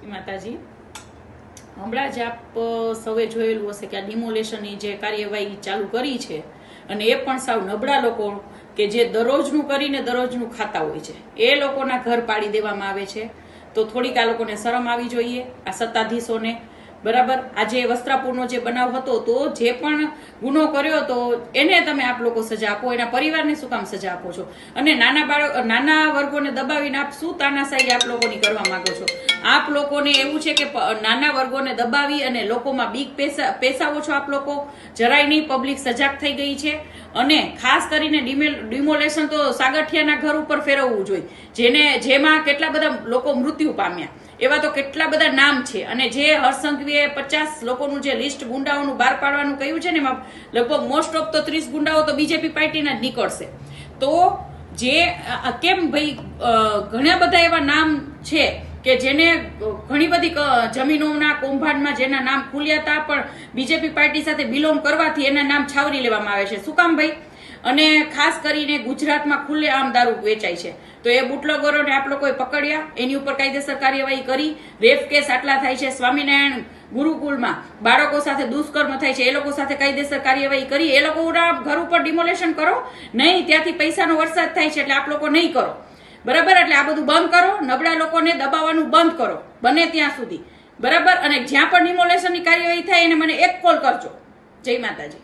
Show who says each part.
Speaker 1: માતાજી, હમણાં જ આપ સૌએ જોયેલું હશે કે આ ડિમોલેશનની જે કાર્યવાહી ચાલુ કરી છે, અને એ પણ સાવ નબળા લોકો કે જે દરરોજનું કરીને દરરોજનું ખાતા હોય છે એ લોકોના ઘર પાડી દેવામાં આવે છે. તો થોડીક આ લોકોને શરમ આવી જોઈએ, આ સત્તાધીશોને. બરાબર, આજે વસ્ત્રાપુરનો જે બનાવ હતો, તો જે પણ ગુનો કર્યો તો એને તમે આપ લોકો સજા આપો, એના પરિવારને શું કામ સજા આપો છો? અને નાના વર્ગોને દબાવીને આપ શું તાનાશાહી આપ લોકોની કરવા માંગો છો? આપ લોકોને એવું છે કે નાના વર્ગોને દબાવી અને લોકોમાં બીક પેસાવો છો આપ લોકો? જરાય નહીં, પબ્લિક સજાગ થઈ ગઈ છે. અને ખાસ કરીને ડિમોલેશન તો સાગઠિયાના ઘર ઉપર ફેરવવું જોઈએ, જેમાં કેટલા બધા લોકો મૃત્યુ પામ્યા, એવા તો કેટલા બધા નામ છે. અને જે હર્ષસંઘવીએ 50 લોકોનું જે લિસ્ટ ગુંડાઓનું બહાર પાડવાનું કહ્યું છે ને, એમાં લગભગ મોસ્ટ ઓફ તો 30 ગુંડાઓ તો બીજેપી પાર્ટીના જ નીકળશે. તો જે કેમ ભાઈ, ઘણા બધા એવા નામ છે કે જેને ઘણી બધી જમીનોના કૌભાંડમાં જેના નામ ખુલ્યા હતા, પણ બીજેપી પાર્ટી સાથે બિલોંગ કરવાથી એના નામ છાવરી લેવામાં આવે છે. શું કામ ભાઈ? અને ખાસ કરીને ગુજરાતમાં ખુલ્લે આમ દારૂ વેચાય છે, તો એ બુટલેગરોને આપ લોકોએ પકડ્યા, એની ઉપર કાયદેસર કાર્યવાહી કરી. રેપ કેસ આટલા થાય છે, સ્વામિનારાયણ ગુરુકુળમાં બાળકો સાથે દુષ્કર્મ થાય છે, એ લોકો સાથે કાયદેસર કાર્યવાહી કરી. એ લોકોના ઘર ઉપર ડિમોલેશન કરો નહીં, ત્યાંથી પૈસાનો વરસાદ થાય છે, એટલે આપ લોકો નહીં કરો. બરાબર, એટલે આ બધું બંધ કરો, નબળા લોકોને દબાવવાનું બંધ કરો બને ત્યાં સુધી. બરાબર, અને જ્યાં પણ ડિમોલેશનની કાર્યવાહી થાય એને મને એક કોલ કરજો. જય માતાજી.